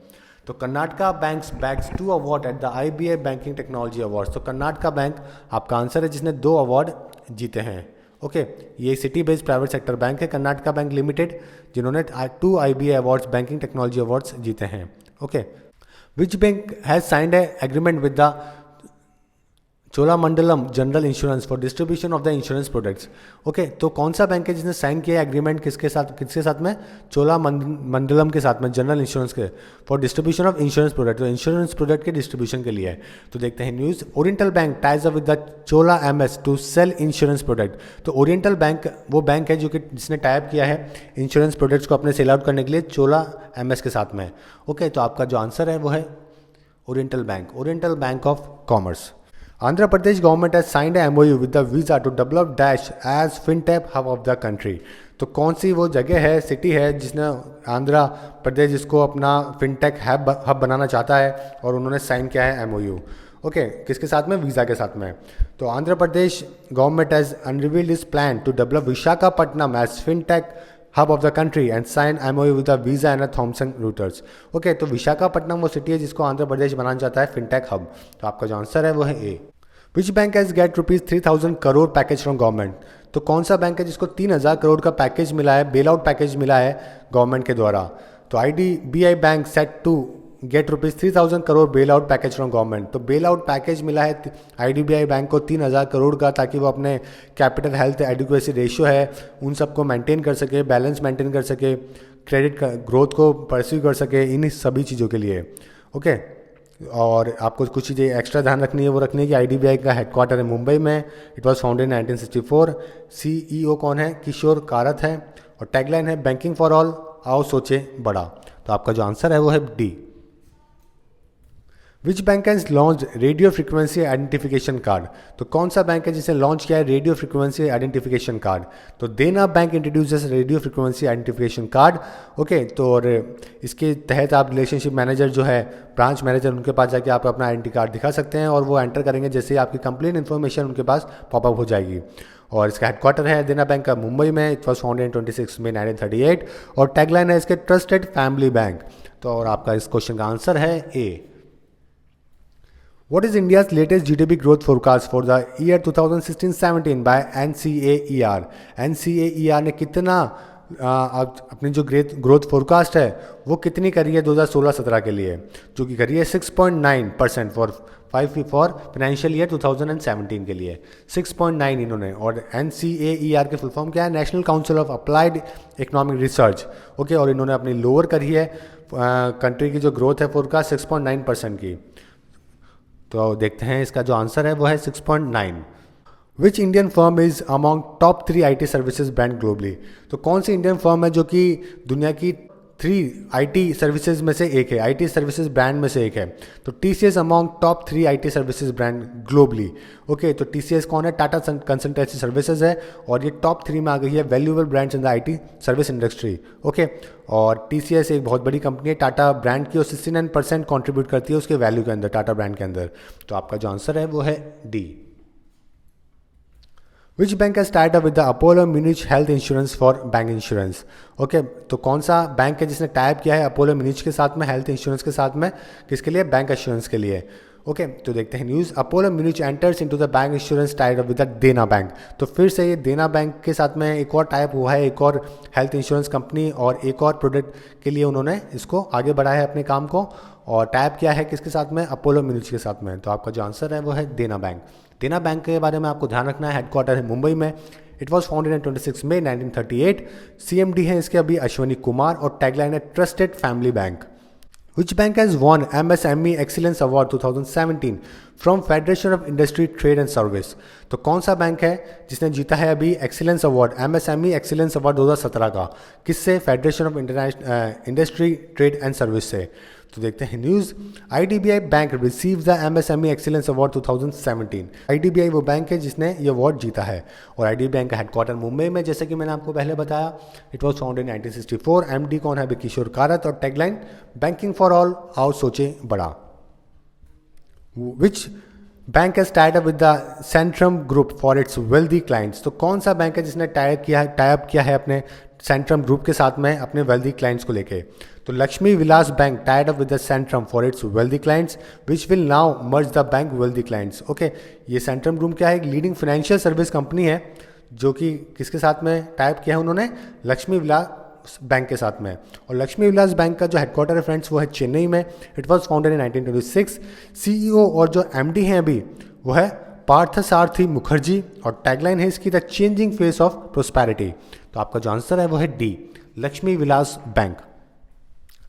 तो Karnataka banks bags 2 award at the IBA Banking Technology Awards। तो कर्नाटका बैंक आपका आंसर है जिसने 2 अवार्ड जीते हैं। ओके, ये city based private sector bank है कर्नाटका बैंक लिमिटेड, जिन्होंने 2 IBA awards banking technology awards जीते हैं। Okay, which bank has signed A agreement with the Cholamandalam general insurance for distribution of the insurance products. Okay, तो कौन सा bank है जिसने sign किया एग्रीमेंट किसके साथ में, चोलामंडलम के साथ में, जनरल इंश्योरेंस के, for distribution of insurance product. तो इंश्योरेंस प्रोडक्ट के डिस्ट्रीब्यूशन के लिए है। तो देखते हैं news. Oriental Bank ties up with the Chola MS to sell insurance product. तो ओरिएंटल बैंक वो बैंक है जो कि जिसने टाइप किया है इंश्योरेंस प्रोडक्ट्स को अपने सेल आउट करने के लिए चोला एमएस के साथ में। ओके, तो आपका जो आंसर है वो है Oriental Bank of Commerce. Andhra Pradesh government has signed a MOU with the Visa to develop dash as fintech hub of the country. तो कौन सी वो जगह है, सिटी है जिसने आंध्र प्रदेश इसको अपना फिनटेक हब बनाना चाहता है और उन्होंने साइन किया है MOU। ओके, किसके साथ में, वीज़ा के साथ में। तो Andhra Pradesh government has unrevealed is plan to develop Visakhapatnam as fintech hub of the country and sign MOU with the Visa and Thomson Reuters. Okay, तो विशाखापट्टनम वो सिटी है जिसको आंध्र प्रदेश बनाना चाहता है फिनटेक हब। तो आपका जो आंसर है वो है A. Which bank has get ₹3,000 crore package from government. तो कौन सा बैंक है जिसको 3,000 करोड़ का पैकेज मिला है, बेल आउट पैकेज मिला है गवर्नमेंट के द्वारा। तो IDBI bank set to get ₹3,000 crore bail out package from government. तो बेल आउट पैकेज मिला है IDBI बैंक को 3,000 करोड़ का, ताकि वो अपने कैपिटल हेल्थ एडिक्वेसी रेशियो है उन सबको मेंटेन कर सके, बैलेंस मेंटेन कर सके, क्रेडिट ग्रोथ को परस्यू कर सके, इन सभी चीज़ों के लिए। ओके, और आपको कुछ चीज़ें एक्स्ट्रा ध्यान रखनी है, वो रखनी है कि IDBI का हेडक्वार्टर है मुंबई में। It was founded in 1964। CEO कौन है, किशोर कारत है, और टैगलाइन है बैंकिंग फॉर ऑल, आओ सोचे बड़ा। तो आपका जो आंसर है वो है D. Which bank has launch radio frequency identification card? तो कौन सा बैंक है जिसने लॉन्च किया है रेडियो फ्रिक्वेंसी आइडेंटिफिकेशन कार्ड? तो देना bank introduces radio frequency identification card. Okay, तो और इसके तहत आप रिलेशनशिप मैनेजर जो है, ब्रांच मैनेजर, उनके पास जाके आप अपना आइडेंटिटी कार्ड दिखा सकते हैं और वो एंटर करेंगे, जैसे ही आपकी कंप्लीट इन्फॉर्मेशन उनके पास पॉपअप हो जाएगी। और इसका हेडक्वार्टर है देना बैंक का मुंबई में। इट वॉज फाउंडेड 26 मई 1938 और टैगलाइन है इसके ट्रस्टेड फैमिली बैंक। तो और आपका इस क्वेश्चन का आंसर है ए। What is India's latest GDP growth forecast for the year 2016-17 by NCAER? NCAER ने कितना अपनी जो ग्रोथ फोरकास्ट है वो कितनी करी है 2016-17 के लिए, जो कि करी है 6.9% फॉर फाइनेंशियल ईयर 2017 के लिए 6.9 इन्होंने। और NCAER के फुल फॉर्म क्या है? National council of applied economic research. Okay, और इन्होंने अपनी लोअर करी है कंट्री की जो ग्रोथ है फोरकास्ट 6.9% की। तो देखते हैं इसका जो आंसर है वो है 6.9। Which Indian firm is among top 3 IT services brand globally? तो कौन सी इंडियन फर्म है जो कि दुनिया की 3 IT सर्विसेज में से एक है, IT सर्विसेज ब्रांड में से एक है? तो TCS among top 3 IT services brand globally. Okay, तो TCS कौन है? टाटा कंसल्टेंसी सर्विसेज है और ये टॉप 3 में आ गई है valuable brands in the IT service industry. Okay, और TCS एक बहुत बड़ी कंपनी है टाटा ब्रांड की और 69% कॉन्ट्रीब्यूट करती है उसके वैल्यू के अंदर, टाटा ब्रांड के अंदर। तो आपका जो आंसर है वो है D. Which bank has tied up with the Apollo Munich health insurance for bank insurance? Okay, तो कौन सा बैंक है जिसने टाइप किया है अपोलो म्यूनिच के साथ में, हेल्थ इंश्योरेंस के साथ में, किसके लिए? बैंक इंश्योरेंस के लिए। ओके, तो देखते हैं news. Apollo Munich enters into the bank insurance Tide up with the देना बैंक। तो फिर से ये देना बैंक के साथ में एक और टाइप हुआ है, एक और हेल्थ इंश्योरेंस कंपनी और एक और प्रोडक्ट के लिए उन्होंने इसको आगे बढ़ाया है अपने काम को। और टाइप किया है किसके साथ में? अपोलो म्यूनिच के साथ में। तो आपका जो आंसर है वो है देना बैंक। देना बैंक के बारे में आपको ध्यान रखना है, हेडक्वार्टर है मुंबई में। It was founded in 26 May 1938। CMD है इसके अभी अश्वनी कुमार और टैगलाइन है trusted family bank. Which bank has won MSME Excellence Award 2017 from Federation of Industry Trade and Service? तो कौन सा बैंक है जिसने जीता है अभी excellence award, MSME excellence award 2017 का? किससे? Federation of industry trade and service से। तो देखते हैं news. IDBI bank receive the MSME excellence award 2017। IDBI वो बैंक है जिसने ये अवार्ड जीता है और IDBI बैंक का हेडक्वार्टर मुंबई में, जैसे कि मैंने आपको पहले बताया। It was founded in 1964। MD कौन है? अभी किशोर कारत और टैगलाइन बैंकिंग फॉर ऑल, आओ सोचे बड़ा। विच bank has tied up with the Centrum group for its wealthy clients? तो कौन सा बैंक है जिसने टाइप किया है अपने सेंट्रम ग्रुप के साथ में अपने वेल्दी क्लाइंट्स को लेके? तो Lakshmi Vilas bank tied up with the Centrum for its wealthy clients which will now merge the bank wealthy clients. Okay, ये सेंट्रम ग्रुप क्या है? एक लीडिंग फाइनेंशियल सर्विस कंपनी है जो कि किसके साथ में टाइप किया है उन्होंने? लक्ष्मी विलास बैंक के साथ में। और लक्ष्मी विलास बैंक का जो हेडक्वार्टर है फ्रेंड्स वो है चेन्नई में। It was founded in 1926। CEO और जो MD हैं अभी वो है पार्थसारथी मुखर्जी और टैगलाइन है इसकी the changing face of prosperity. तो आपका जो आंसर है वो है डी, लक्ष्मी विलास बैंक।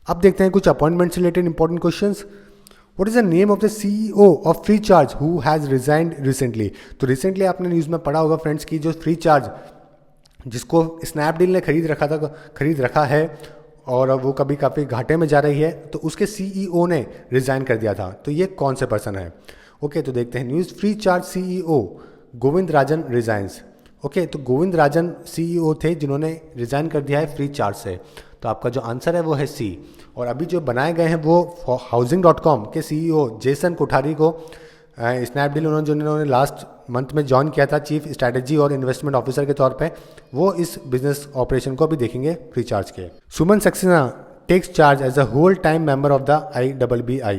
अब देखते हैं कुछ अपॉइंटमेंट से related important questions. What is the name of the CEO of Freecharge who has resigned recently? तो रिसेंटली आपने न्यूज़ में पढ़ा होगा फ्रेंड्स की जो फ्री चार्ज जिसको स्नैपडील ने खरीद रखा है और वो कभी काफ़ी घाटे में जा रही है, तो उसके CEO ने रिजाइन कर दिया था। तो ये कौन से पर्सन है? ओके, तो देखते हैं news. FreeCharge CEO Govind Rajan resigns. Okay, तो गोविंद राजन CEO थे जिन्होंने रिजाइन कर दिया है फ्री चार्ज से। तो आपका जो आंसर है वो है सी। और अभी जो बनाए गए हैं वो Housing.com के CEO जेसन कोठारी को स्नैपडील जिन्होंने लास्ट मंथ में ज्वाइन किया था चीफ स्ट्रैटेजी और इन्वेस्टमेंट ऑफिसर के तौर पे, वो इस बिजनेस ऑपरेशन को भी देखेंगे फ्री चार्ज के। Suman Saxena takes charge as a whole time member of the III।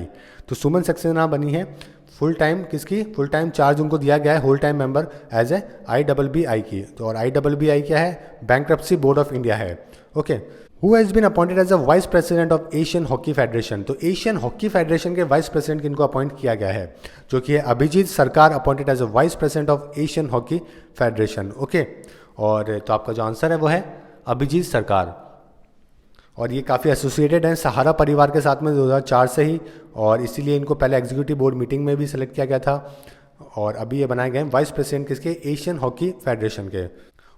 तो सुमन सक्सेना बनी है फुल टाइम, किसकी फुल टाइम चार्ज उनको दिया गया है whole time member as a III की। तो और III क्या है? बैंक्रप्सी बोर्ड ऑफ इंडिया है। Okay, who has been appointed as a vice president of Asian hockey federation? तो एशियन हॉकी फेडरेशन के वाइस प्रेसिडेंट किनको अपॉइंट किया गया है? जो कि है Abhijit Sarkar, appointed as a vice president of Asian hockey federation. Okay, और तो आपका जो आंसर है वो है अभिजीत सरकार। और ये काफ़ी एसोसिएटेड हैं सहारा परिवार के साथ में 2004 से ही, और इसीलिए इनको पहले एग्जीक्यूटिव बोर्ड मीटिंग में भी सेलेक्ट किया गया था। और अभी ये बनाए गए हैं वाइस प्रेसिडेंट किसके? एशियन हॉकी फेडरेशन के।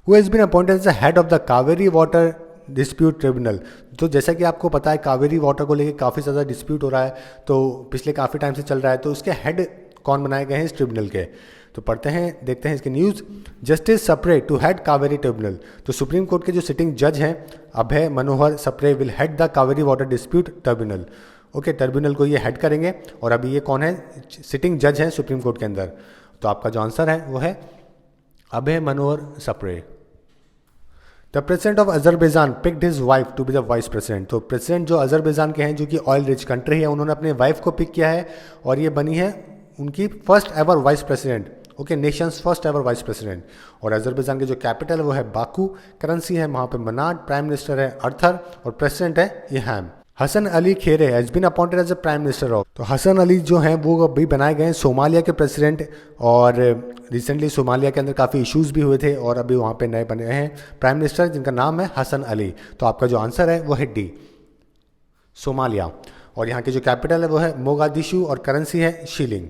Who has been appointed as the head of the Kaveri water dispute tribunal. तो जैसा कि आपको पता है कावेरी वाटर को लेकर काफ़ी ज़्यादा डिस्प्यूट हो रहा है, तो पिछले काफ़ी टाइम से चल रहा है, तो उसके हेड कौन बनाए गए हैं इस ट्रिब्यूनल के? तो पढ़ते हैं, देखते हैं इसकी news. Justice Sapre to head Kaveri tribunal. तो सुप्रीम कोर्ट के जो सिटिंग जज हैं Abhay Manohar Sapre will head the Kaveri water dispute tribunal. Okay, tribunal को ये हेड करेंगे, और अभी ये कौन है? सिटिंग जज हैं सुप्रीम कोर्ट के अंदर। तो आपका जो आंसर है वो है Abhay Manohar Sapre. The president of Azerbaijan picked his wife to be the vice president. तो प्रेसिडेंट जो अजरबैजान के हैं, जो कि ऑयल रिच कंट्री है, उन्होंने अपने वाइफ को पिक किया है, और ये बनी है उनकी first ever vice president. Okay, Nations first ever vice president. और अजरबैजान की जो कैपिटल है वो है बाकू, करेंसी है वहाँ पे मनाट, प्राइम मिनिस्टर है अर्थर, और प्रेसिडेंट है इहाम। Hassan Ali Khaire has been appointed as a prime minister of. तो हसन अली जो हैं वो अभी बनाए गए हैं सोमालिया के प्रेसिडेंट, और रिसेंटली सोमालिया के अंदर काफ़ी इश्यूज भी हुए थे, और अभी वहाँ पे नए बने हैं प्राइम मिनिस्टर जिनका नाम है हसन अली। तो आपका जो आंसर है वो है डी, सोमालिया। और यहाँ की जो कैपिटल है वो है मोगादिशु, और करेंसी है shilling.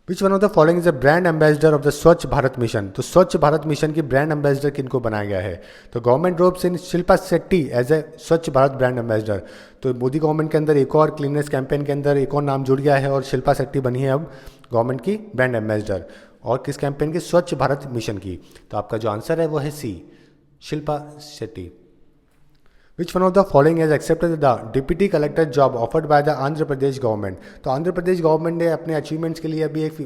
Which one of the following is a brand ambassador of the Swachh Bharat mission. तो स्वच्छ भारत मिशन की ब्रांड एम्बेसडर किनको बनाया गया है? तो government drops in Shilpa Shetty as a Swachh Bharat brand ambassador. तो मोदी गवर्नमेंट के अंदर एक और क्लीननेस कैंपेन के अंदर एक और नाम जुड़ गया है, और शिल्पा शेट्टी बनी है अब गवर्नमेंट की ब्रांड एम्बेसडर। और किस कैंपेन की? स्वच्छ भारत मिशन की। तो आपका जो आंसर है वो है C, Shilpa Shetty. Which one of the following has accepted the deputy collector job offered by the Andhra Pradesh government. तो आंध्र प्रदेश गवर्नमेंट ने अपने अचीवमेंट्स के लिए अभी एक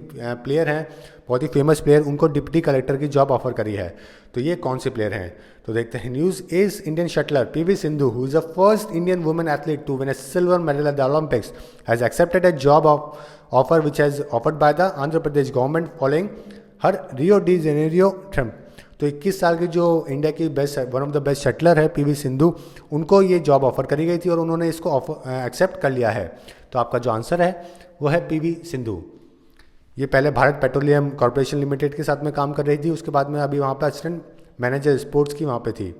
प्लेयर हैं, बहुत ही फेमस प्लेयर, उनको डिप्टी कलेक्टर की जॉब ऑफर करी है। तो ये कौन से प्लेयर हैं? तो देखते हैं news. Ace Indian shuttler PV Sindhu, who is the first Indian women athlete to win a silver medal at the Olympics, has accepted a job offer which has offered by the Andhra Pradesh government following her Rio de Janeiro trip. तो 21 साल की जो India की best, one of the best shuttler है PV Sindhu, उनको ये job offer करी गई थी, और उन्होंने इसको एक्सेप्ट कर लिया है। तो आपका जो आंसर है वो है पीवी सिंधु। ये पहले भारत पेट्रोलियम कॉर्पोरेशन लिमिटेड के साथ में काम कर रही थी, उसके बाद में अभी वहाँ पे असिस्टेंट मैनेजर स्पोर्ट्स की वहाँ पे थी।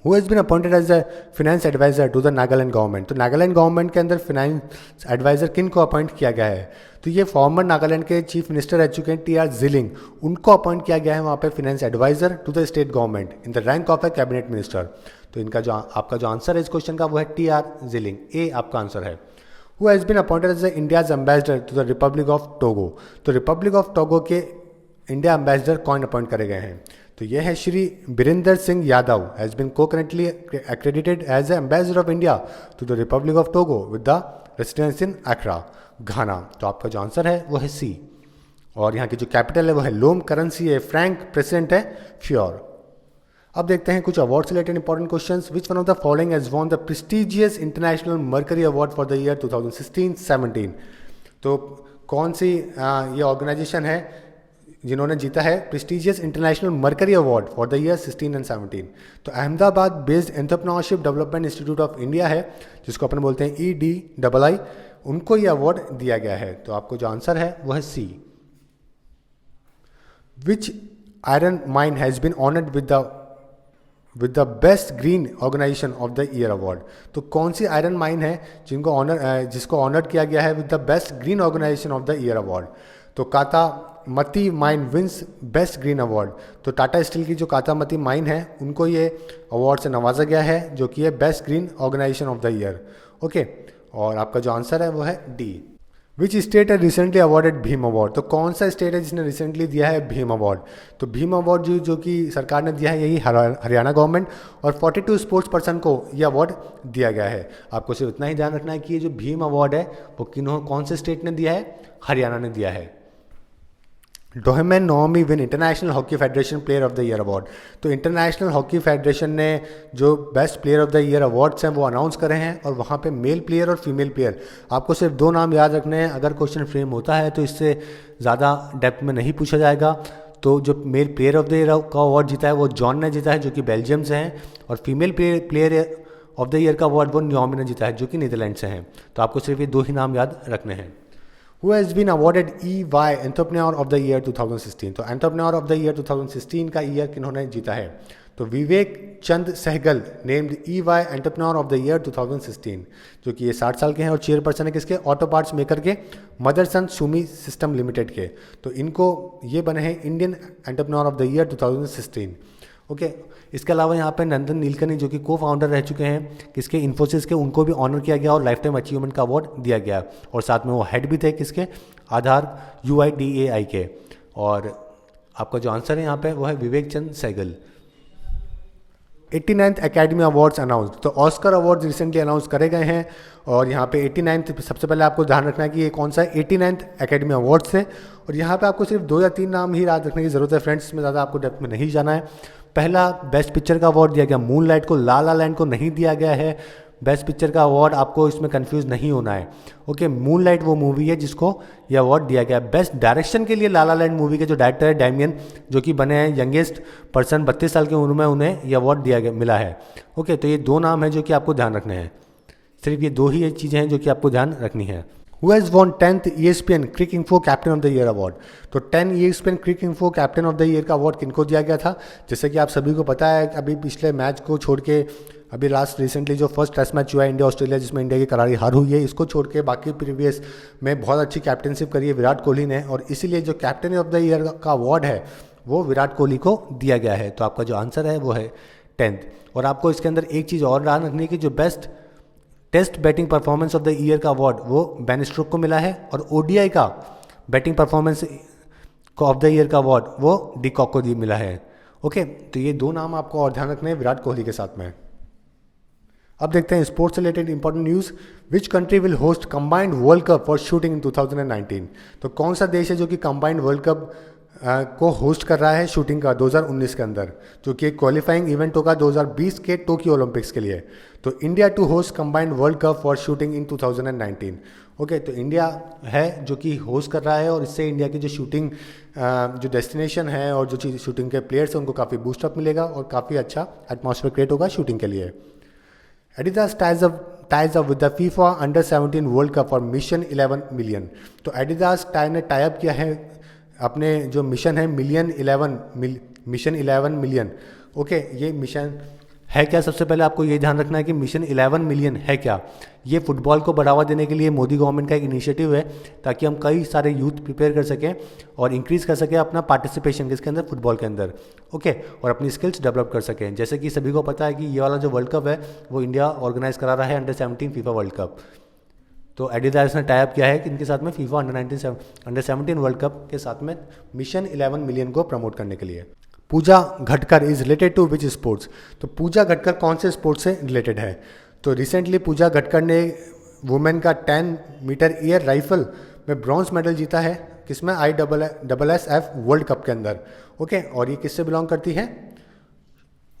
Who has been appointed as a finance advisor to the Nagaland government. तो नागालैंड गवर्नमेंट के अंदर फिनेंस एडवाइजर किन को अपॉइंट किया गया है? तो ये फॉर्मर नागालैंड के चीफ मिनिस्टर रह चुके हैं टी.आर. जिलिंग, उनको अपॉइंट किया गया है वहाँ पे finance advisor to the state government in the rank of a cabinet minister. तो इनका जो आपका जो आंसर है इस क्वेश्चन का वो है टी.आर. जिलिंग, ए आपका आंसर है। Who has been appointed as India's ambassador to the republic of Togo. तो रिपब्लिक ऑफ टोगो के इंडिया एम्बेसडर कौन अपॉइंट करे गए हैं? तो यह है श्री बीरेंद्र सिंह यादव, हैज़ बीन को currently accredited as a ambassador of India to the republic of Togo with the residence in Accra, Ghana. तो आपका जो आंसर है वो है सी। और यहाँ की जो कैपिटल है वो है लोम, करेंसी है फ्रैंक, प्रेसिडेंट है फ्योर। अब देखते हैं कुछ अवार्ड से related important questions. Which one of the following has won the prestigious international mercury award for the year 2016-17। तो कौन सी ये ऑर्गेनाइजेशन है जिन्होंने जीता है prestigious international mercury award for the year 16 and 17? तो Ahmedabad based entrepreneurship development institute of India है, जिसको अपन बोलते हैं EDII, उनको ये अवार्ड दिया गया है। तो आपको जो आंसर है वो है C. Which iron mine has been honoured with the best green organisation of the year award. तो कौन सी आयरन माइन है जिसको ऑनर किया गया है with the best green organisation of the year award? तो Katamati mine wins best green award. तो Tata steel की जो कातामती माइन है उनको ये अवार्ड से नवाजा गया है, जो कि है best green organisation of the year. Okay, और आपका जो आंसर है वो है D. Which state is recently awarded Bhim award. तो कौन सा स्टेट है जिसने रिसेंटली दिया है भीम अवार्ड? तो भीम अवार्ड जो कि सरकार ने दिया है यही हरियाणा गवर्नमेंट, और 42 स्पोर्ट्स पर्सन को ये अवार्ड दिया गया है। आपको सिर्फ इतना ही ध्यान रखना है कि ये जो भीम अवार्ड है वो कौन से स्टेट ने दिया है? हरियाणा ने दिया है। Dohmen Naomi win international hockey federation player of the year award. तो इंटरनेशनल हॉकी फेडरेशन ने जो best player of the year awards हैं वो अनाउंस करे हैं, और वहाँ पे मेल प्लेयर और फीमेल प्लेयर, आपको सिर्फ 2 नाम याद रखने हैं। अगर क्वेश्चन फ्रेम होता है तो इससे ज़्यादा डेप्थ में नहीं पूछा जाएगा। तो जो mail player of the year का अवार्ड जीता है वो जॉन ने जीता है, जो कि बेल्जियम से हैं, और female player of the year का अवार्ड वो न्योमी ने जीता है, जो कि नीदरलैंड से हैं। तो आपको सिर्फ ये 2 ही नाम याद रखने हैं। Who has been awarded EY Entrepreneur of the Year 2016? तो Entrepreneur of the Year 2016 का ईयर किन्होंने जीता है? तो Vivek Chand Sehgal named EY Entrepreneur of the Year 2016, जो कि ये 60 साल के हैं और चेयरपर्सन है किसके? ऑटो पार्ट्स मेकर के मदरसन सुमी सिस्टम लिमिटेड के। तो इनको ये बने हैं Indian entrepreneur of the year 2016। Okay, इसके अलावा यहाँ पे नंदन नीलकनी जो कि को फाउंडर रह चुके हैं किसके, इन्फोसिस के, उनको भी ऑनर किया गया और लाइफ टाइम अचीवमेंट का अवार्ड दिया गया। और साथ में वो हेड भी थे किसके, आधार UIDAI के। और आपका जो आंसर है यहाँ पे वो है Vivek Chand Sehgal. 89th academy awards announce, तो ऑस्कर अवार्ड्स रिसेंटली अनाउंस करे गए हैं। और यहाँ पे 89th, सबसे पहले आपको ध्यान रखना है कि ये कौन सा 89th एकेडमी अवार्ड्स है। और यहाँ पे आपको सिर्फ 2 या 3 नाम ही याद रखने की ज़रूरत है फ्रेंड्स, इसमें ज़्यादा आपको डेप्थ में नहीं जाना है। पहला बेस्ट पिक्चर का अवार्ड दिया गया मूनलाइट को, ला ला लैंड को नहीं दिया गया है बेस्ट पिक्चर का अवार्ड, आपको इसमें कंफ्यूज नहीं होना है। ओके, मूनलाइट वो मूवी है जिसको ये अवार्ड दिया गया। बेस्ट डायरेक्शन के लिए ला ला लैंड मूवी के जो डायरेक्टर है डैमियन, जो कि बने हैं यंगेस्ट पर्सन 32 साल की उम्र में, उन्हें ये अवार्ड दिया गया मिला है। ओके, तो ये 2 नाम हैं जो कि आपको ध्यान रखने हैं, सिर्फ ये 2 ही चीज़ें हैं जो कि आपको ध्यान रखनी है। Who has won 10th ESPN Crick Info Captain of the Year Award? तो 10 ESPN Crick Info Captain of the Year का अवार्ड किनको दिया गया था? जैसे कि आप सभी को पता है, अभी पिछले मैच को छोड़ के, अभी लास्ट रिसेंटली जो फर्स्ट टेस्ट मैच हुआ है इंडिया ऑस्ट्रेलिया, जिसमें इंडिया की करारी हार हुई है, इसको छोड़ के बाकी प्रीवियस में बहुत अच्छी कैप्टनशिप करी है विराट कोहली ने, और इसीलिए जो कैप्टन ऑफ द ईयर का अवार्ड है वो विराट कोहली को दिया गया है। तो आपका जो आंसर है वो है 10th। और आपको इसके अंदर एक चीज़ और ध्यान रखनी है कि जो best test batting performance of the year का अवार्ड वो बेन स्टोक्स को मिला है, और ODI का batting performance of the year का अवार्ड वो डी कॉक को मिला है। ओके, तो ये 2 नाम आपको और ध्यान रखने हैं विराट कोहली के साथ में। अब देखते हैं sports related important news. Which country will host combined world cup for shooting in 2019? तो कौन सा देश है जो कि कंबाइंड वर्ल्ड कप को होस्ट कर रहा है शूटिंग का 2019 के अंदर, जो कि एक क्वालिफाइंग इवेंट होगा 2020 के टोक्यो ओलंपिक्स के लिए। तो India to host combined world cup for shooting in 2019। Okay, तो इंडिया है जो कि होस्ट कर रहा है, और इससे इंडिया की जो शूटिंग जो डेस्टिनेशन है और जो चीज़ शूटिंग के प्लेयर्स हैं उनको काफ़ी बूस्टअप मिलेगा और काफ़ी अच्छा एटमॉस्फेयर क्रिएट होगा शूटिंग के लिए। Adidas ties up with the FIFA Under-17 world cup for mission 11 million. तो एडिडास ने टाई अप किया है अपने जो मिशन है मिशन 11 मिलियन। ओके, ये मिशन है क्या? सबसे पहले आपको ये ध्यान रखना है कि मिशन 11 मिलियन है क्या। ये फुटबॉल को बढ़ावा देने के लिए मोदी गवर्नमेंट का एक इनिशिएटिव है, ताकि हम कई सारे यूथ प्रिपेयर कर सकें और इंक्रीज़ कर सकें अपना पार्टिसिपेशन किसके अंदर, फुटबॉल के अंदर। ओके, और अपनी स्किल्स डेवलप कर सकें। जैसे कि सभी को पता है कि ये वाला जो वर्ल्ड कप है वो इंडिया ऑर्गेनाइज करा रहा है Under-17 फीफा वर्ल्ड कप। तो एडिडास ने टाई अप किया है कि इनके साथ में फीफा Under-17 वर्ल्ड कप के साथ में मिशन 11 मिलियन को प्रमोट करने के लिए। Pooja Ghatkar is related to which sports? तो पूजा घटकर कौन से स्पोर्ट्स से रिलेटेड है? तो रिसेंटली पूजा घटकर ने वुमेन का 10 मीटर एयर राइफल में ब्रॉन्ज मेडल जीता है, किसमें, ISSF वर्ल्ड कप के अंदर। ओके, और ये किससे बिलोंग करती है?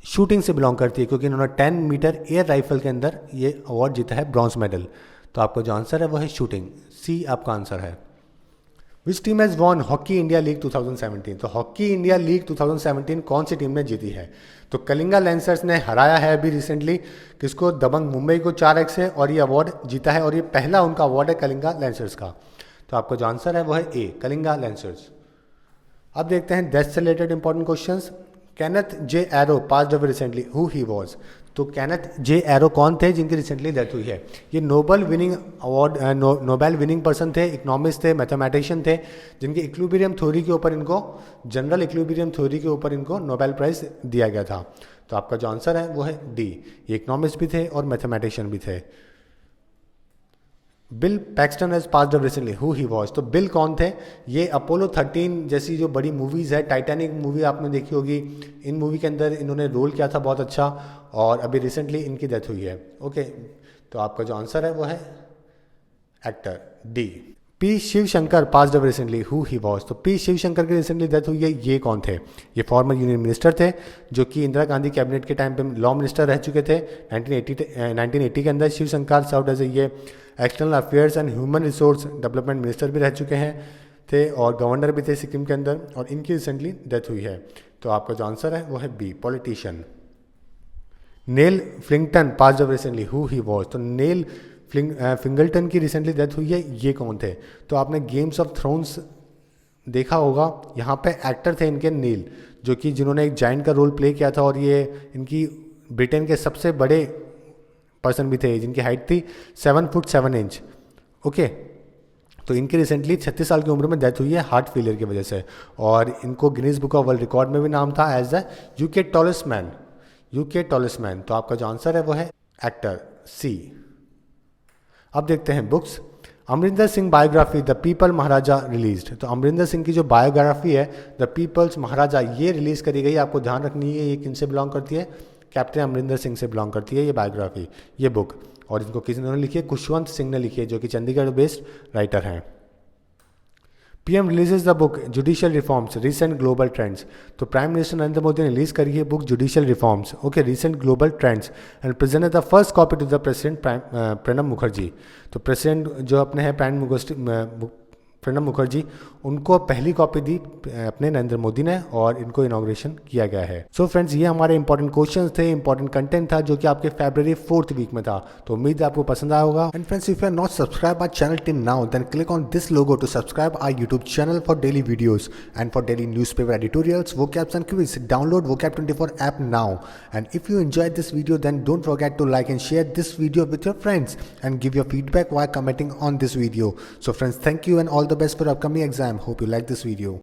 शूटिंग से बिलोंग करती है, क्योंकि इन्होंने 10 मीटर एयर राइफल के अंदर ये अवार्ड जीता है, ब्रॉन्ज मेडल। तो आपका जो आंसर है वो है शूटिंग, C आपका आंसर है। Which team has won hockey India league 2017? तो हॉकी इंडिया लीग 2017 कौन सी टीम ने जीती है? तो कलिंगा लैंसर्स ने हराया है अभी रिसेंटली किसको, दबंग मुंबई को 4-1 से, और ये अवार्ड जीता है, और ये पहला उनका अवार्ड है कलिंगा लैंसर्स का। तो आपका जो आंसर है वो है A, कलिंगा लैंसर्स। अब देखते हैं डेथ से related important questions. Kenneth J arrow passed away recently, who he was? तो कैनेथ जे एरो कौन थे जिनकी रिसेंटली डेथ हुई है? ये नोबेल विनिंग पर्सन थे, इकोनॉमिस्ट थे, मैथमेटिशियन थे, जिनकी इक्विलिब्रियम थ्योरी के ऊपर इनको, जनरल इक्विलिब्रियम थ्योरी के ऊपर इनको नोबेल प्राइज दिया गया था। तो आपका जो आंसर है वो है D, ये इकोनॉमिस्ट भी थे और मैथमेटिशियन भी थे। Bill Paxton has passed away recently, who he was? तो बिल कौन थे? ये अपोलो 13 जैसी जो बड़ी मूवीज़ है, टाइटैनिक मूवी आपने देखी होगी, इन मूवी के अंदर इन्होंने रोल किया था बहुत अच्छा, और अभी रिसेंटली इनकी डेथ हुई है। ओके, तो आपका जो आंसर है वो है actor D। P Shivshankar passed away recently, who he was? तो P शिवशंकर की रिसेंटली डेथ हुई है, ये कौन थे? ये फॉर्मर यूनियन मिनिस्टर थे, जो कि इंदिरा गांधी कैबिनेट के टाइम पे लॉ मिनिस्टर रह चुके थे 1980 के अंदर। शिवशंकर सर्व्ड एज ये external affairs and human resource development minister भी रह चुके हैं थे, और गवर्नर भी थे सिक्किम के अंदर, और इनकी रिसेंटली डेथ हुई है। तो आपका जो आंसर है वो है B, politician. Neil Fingleton passed away recently, who he was? तो नेल फिंगल्टन की रिसेंटली डेथ हुई है, ये कौन थे? तो आपने गेम्स ऑफ थ्रोन्स देखा होगा, यहाँ पे एक्टर थे इनके नेल, जो कि जिन्होंने एक जाइंट का रोल प्ले किया था, और ये इनकी ब्रिटेन के सबसे बड़े पर्सन भी थे, जिनकी हाइट थी 7 फुट 7 इंच। ओके, तो इनकी रिसेंटली 36 साल की उम्र में डेथ हुई है हार्ट फेलियर की वजह से, और इनको Guinness book of world record में भी नाम था as the UK tallest man, UK tallest man. तो आपका जो आंसर है वो है एक्टर सी। अब देखते हैं books. Amarinder Singh biography the people Maharaja released. तो अमरिंदर सिंह की जो बायोग्राफी है द पीपल्स महाराजा ये रिलीज करी गई। आपको ध्यान रखनी है ये किन से बिलोंग करती है, कैप्टन अमरिंदर सिंह से बिलोंग करती है ये बायोग्राफी, ये बुक। और इनको किसने लिखी है, खुशवंत सिंह ने लिखी है, जो कि चंडीगढ़ बेस्ड राइटर हैं। PM releases the book judicial reforms recent global trends. तो प्राइम मिनिस्टर नरेंद्र मोदी ने रिलीज करी है book judicial reforms, okay, recent global trends, and presented the first copy to the president Pranab Mukherjee. तो प्रेसिडेंट जो अपने हैं प्रणब मुखर्जी, उनको पहली कॉपी दी अपने नरेंद्र मोदी ने, और इनको इनॉग्रेशन किया गया है। सो फ्रेंड्स, ये हमारे इंपॉर्टेंट क्वेश्चंस थे, इंपॉर्टेंट कंटेंट था जो कि आपके फरवरी 4th वीक में था। तो उम्मीद है आपको पसंद आया होगा। And friends, if you are not subscribe our channel till now, then click on this logo to subscribe our YouTube channel for daily videos and for daily newspaper editorials, vocabs and quiz. Download vocab24 app now. And if you enjoyed this video, then don't forget to like and share this video with your friends and give your feedback while commenting on this video. So friends, thank you and all the best for upcoming exam. Hope you like this video.